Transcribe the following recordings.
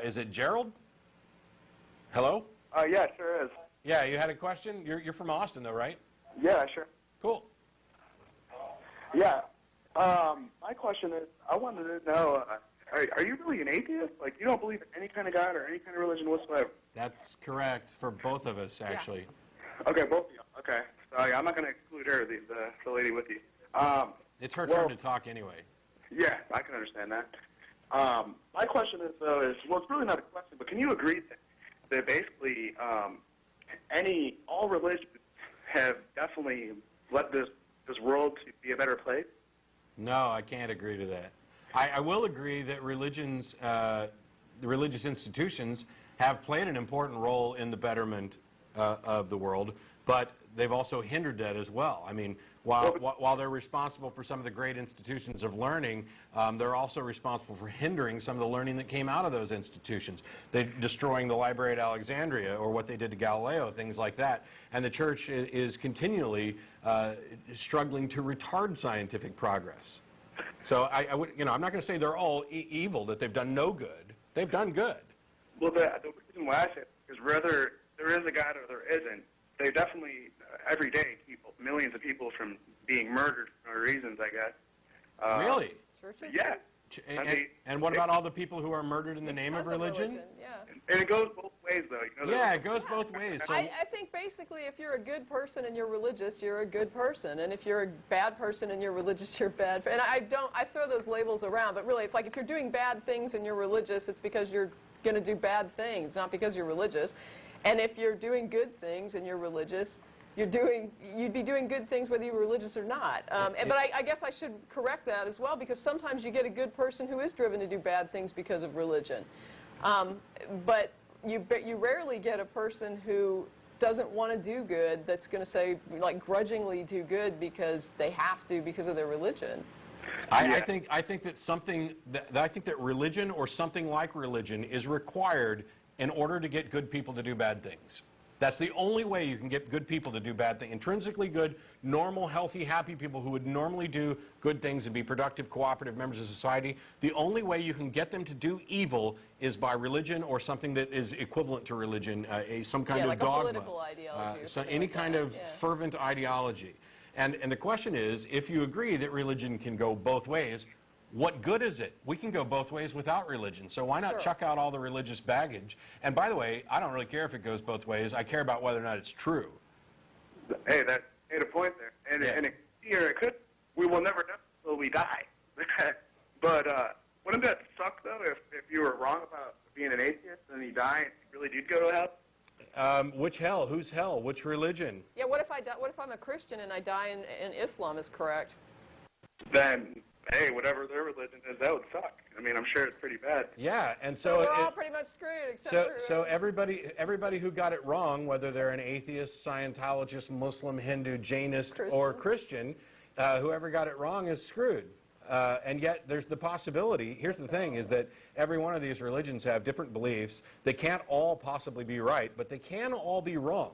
Is it Gerald? Hello? Yeah, it sure is. Yeah, you had a question? You're from Austin, though, right? Yeah, sure. Cool. Yeah. My question is, I wanted to know, are you really an atheist? Like, you don't believe in any kind of God or any kind of religion whatsoever? That's correct for both of us, actually. Okay, both of you. Okay. So, yeah, I'm not going to exclude her, the lady with you. It's her turn to talk anyway. Yeah, I can understand that. My question is, though, well, it's really not a question, but can you agree that basically all religions have definitely led this world to be a better place? No, I can't agree to that. I will agree that religions, the religious institutions, have played an important role in the betterment of the world, but they've also hindered that as well. I mean, while they're responsible for some of the great institutions of learning, they're also responsible for hindering some of the learning that came out of those institutions. They're destroying the Library at Alexandria, or what they did to Galileo, things like that. And the church is continually struggling to retard scientific progress. So I'm not going to say they're all evil, that they've done no good. They've done good. Well, the reason why I say it is whether there is a God or there isn't, they definitely, every day, keep millions of people from being murdered for no reasons, I guess. Really? Churches? Yeah. And what about all the people who are murdered in the name of religion? Yeah. And it goes both ways, though. You know, Yeah, it goes both ways. So I think basically if you're a good person and you're religious, you're a good person. And if you're a bad person and you're religious, you're bad. And I throw those labels around, but really it's like if you're doing bad things and you're religious, it's because you're going to do bad things, not because you're religious. And if you're doing good things and you're religious, you'd be doing good things whether you're religious or not. But I guess I should correct that as well, because sometimes you get a good person who is driven to do bad things because of religion. But you rarely get a person who doesn't want to do good that's going to say, like, grudgingly do good because they have to because of their religion. I think that religion or something like religion is required in order to get good people to do bad things. That's the only way you can get good people to do bad things. Intrinsically good, normal, healthy, happy people who would normally do good things and be productive, cooperative members of society. The only way you can get them to do evil is by religion or something that is equivalent to religion, some kind of like dogma. a political ideology. Any kind of fervent ideology. And the question is, if you agree that religion can go both ways, what good is it? We can go both ways without religion, so why not chuck out all the religious baggage? And by the way, I don't really care if it goes both ways. I care about whether or not it's true. Hey, that made a point there. And it could. We will never know until we die. But wouldn't that suck, though, if you were wrong about being an atheist and you die and you really did go to hell? Which hell? Who's hell? Which religion? Yeah, what if I'm a Christian and I die in Islam is correct? Then, hey, whatever their religion is, that would suck. I mean, I'm sure it's pretty bad. Yeah, and so we're all pretty much screwed. So everybody who got it wrong, whether they're an atheist, Scientologist, Muslim, Hindu, Jainist, or Christian, whoever got it wrong is screwed. And yet there's the possibility, here's the thing, is that every one of these religions have different beliefs. They can't all possibly be right, but they can all be wrong.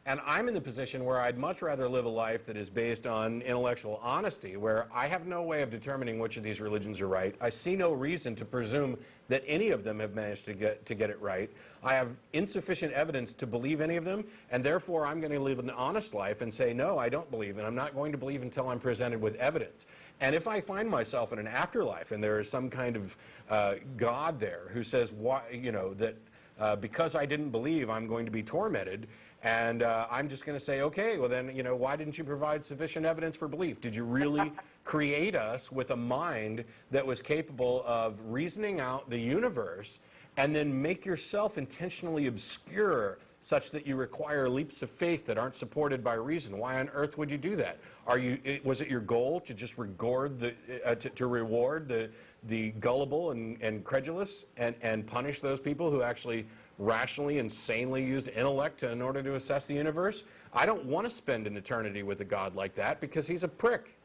And I'm in the position where I'd much rather live a life that is based on intellectual honesty, where I have no way of determining which of these religions are right. I see no reason to presume that any of them have managed to get it right. I have insufficient evidence to believe any of them, and therefore I'm going to live an honest life and say, no, I don't believe, and I'm not going to believe until I'm presented with evidence. And if I find myself in an afterlife and there is some kind of God there who says, that because I didn't believe, I'm going to be tormented, and I'm just going to say, okay, well then, why didn't you provide sufficient evidence for belief? Did you really create us with a mind that was capable of reasoning out the universe and then make yourself intentionally obscure such that you require leaps of faith that aren't supported by reason? Why on earth would you do that? Was it your goal to just reward the gullible and credulous and punish those people who actually rationally and sanely used intellect in order to assess the universe? I don't want to spend an eternity with a God like that because he's a prick.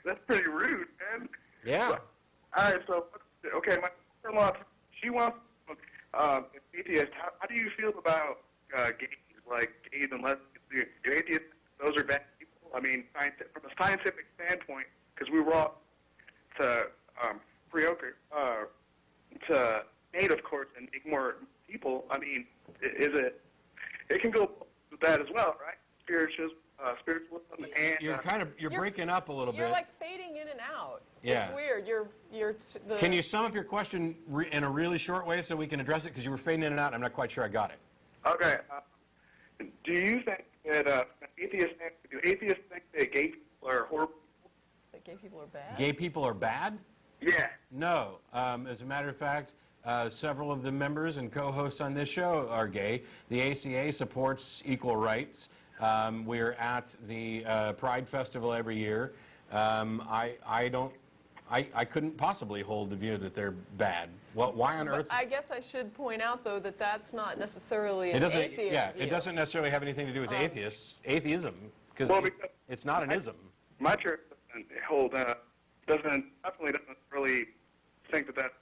That's pretty rude, man. Yeah. All right, so, okay, my sister-in-law, she wants atheist. How do you feel about gays, like gays and lesbians? Do atheists, those are bad people? I mean, from a scientific standpoint, because we were all to to mate, of course, and make more people, I mean, it can go with that as well, right? Spiritualism and You're breaking up a little bit. You're like fading in and out. Yeah. It's weird. Can you sum up your question in a really short way so we can address it? Because you were fading in and out. I'm not quite sure I got it. Okay. Do you think that atheists think that gay people are horrible? That gay people are bad? Gay people are bad? Yeah. No. As a matter of fact, several of the members and co-hosts on this show are gay. The ACA supports equal rights. We're at the Pride Festival every year. I couldn't possibly hold the view that they're bad. Well, why on earth? I guess I should point out, though, that that's not necessarily It an doesn't. atheist Yeah, view. it doesn't necessarily have anything to do with atheism, because it's not an ism. My church definitely doesn't really think that that's,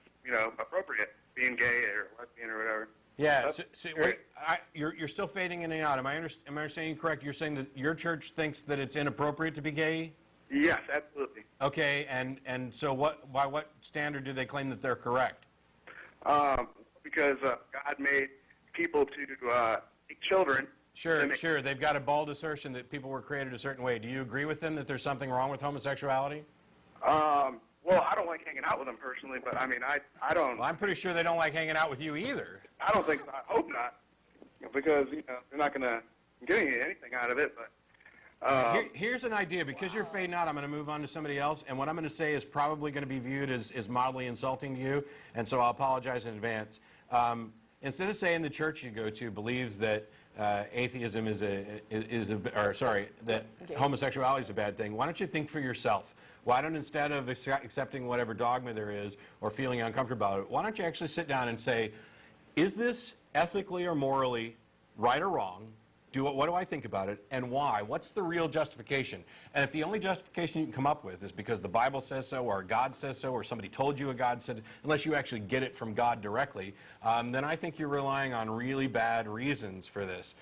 appropriate, being gay or lesbian or whatever. Yeah, wait, you're still fading in and out. Am I understanding you correct? You're saying that your church thinks that it's inappropriate to be gay? Yes, absolutely. Okay, and so by what standard do they claim that they're correct? Because God made people to make children. Sure. They've got a bald assertion that people were created a certain way. Do you agree with them that there's something wrong with homosexuality? Well, I don't like hanging out with them personally, but I mean, I don't. Well, I'm pretty sure they don't like hanging out with you either. I don't think so. I hope not, because they're not going to get anything out of it. But here's an idea. Because you're fading out, I'm going to move on to somebody else, and what I'm going to say is probably going to be viewed as mildly insulting to you, and so I'll apologize in advance. Instead of saying the church you go to believes that atheism that homosexuality is a bad thing, why don't you think for yourself? Why don't, instead of accepting whatever dogma there is or feeling uncomfortable about it, why don't you actually sit down and say, is this ethically or morally right or wrong? What do I think about it, and why? What's the real justification? And if the only justification you can come up with is because the Bible says so, or God says so, or somebody told you a God said, unless you actually get it from God directly, then I think you're relying on really bad reasons for this.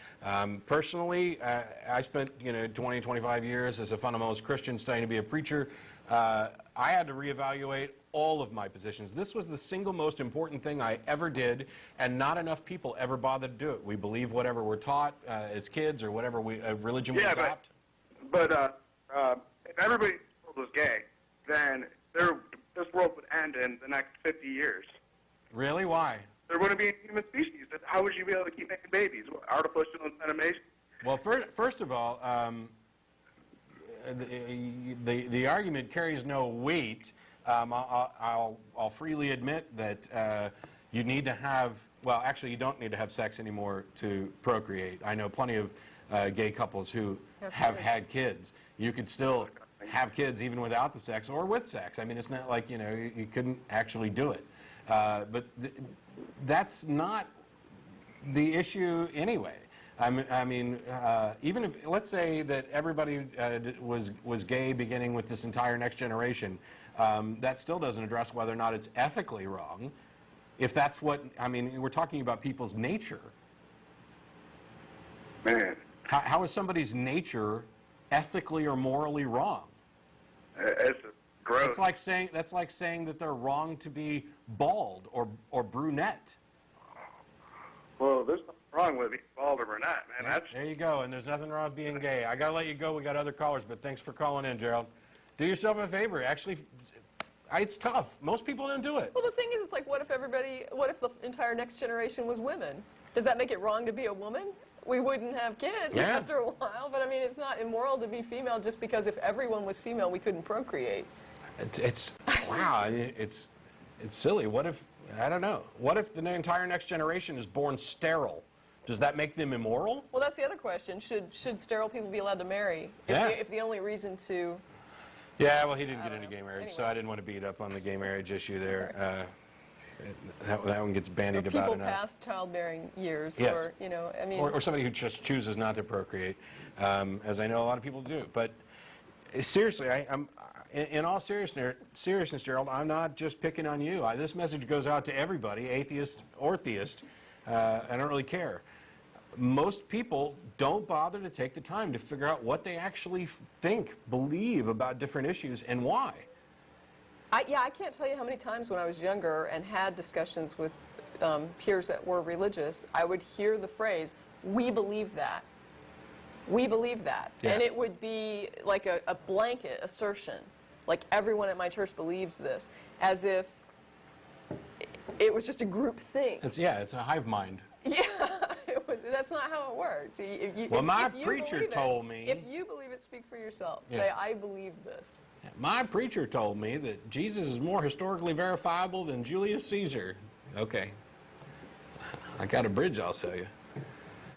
Personally, I spent 20, 25 years as a fundamentalist Christian studying to be a preacher. I had to reevaluate all of my positions. This was the single most important thing I ever did, and not enough people ever bothered to do it. We believe whatever we're taught as kids, or whatever religion we adopt. But if everybody in the world was gay, then this world would end in the next 50 years. Really? Why? There wouldn't be a human species. How would you be able to keep making babies? Artificial insemination? Well, first of all, the argument carries no weight. I'll freely admit that you need to have, well, actually you don't need to have sex anymore to procreate. I know plenty of gay couples who have had kids. You could still have kids even without the sex or with sex. I mean, it's not like, you couldn't actually do it. But that's not the issue anyway. I mean, even if, let's say that everybody was gay beginning with this entire next generation, that still doesn't address whether or not it's ethically wrong. If that's what, I mean, we're talking about people's nature. Man. How is somebody's nature ethically or morally wrong? It's gross. That's like saying that they're wrong to be bald or brunette. Well, there's nothing wrong with being bald or brunette, man. There you go, and there's nothing wrong with being gay. I got to let you go. We got other callers, but thanks for calling in, Gerald. Do yourself a favor. Actually, it's tough. Most people don't do it. Well, the thing is, it's like, what if the entire next generation was women? Does that make it wrong to be a woman? We wouldn't have kids after a while, but I mean, it's not immoral to be female just because if everyone was female, we couldn't procreate. It's wow, it's silly. What if, I don't know, what if the entire next generation is born sterile? Does that make them immoral? Well, that's the other question. Should sterile people be allowed to marry? If the only reason to... Yeah, well, he didn't get into gay marriage, so I didn't want to beat up on the gay marriage issue there. That one gets bandied about enough. People past childbearing years, yes. or I mean, or somebody who just chooses not to procreate, as I know a lot of people do. But seriously, I'm in all seriousness, Gerald, I'm not just picking on you. This message goes out to everybody, atheist or theist. I don't really care. Most people don't bother to take the time to figure out what they actually think, believe about different issues, and why. I can't tell you how many times when I was younger and had discussions with peers that were religious, I would hear the phrase, "We believe that. We believe that." Yeah. And it would be like a blanket assertion, like everyone at my church believes this, as if it was just a group thing. It's a hive mind. Yeah, that's not how it works. Well, my if you preacher believe it- told me- If you believe it, speak for yourself. Yeah. Say, "I believe this." My preacher told me that Jesus is more historically verifiable than Julius Caesar. Okay. I got a bridge I'll sell you.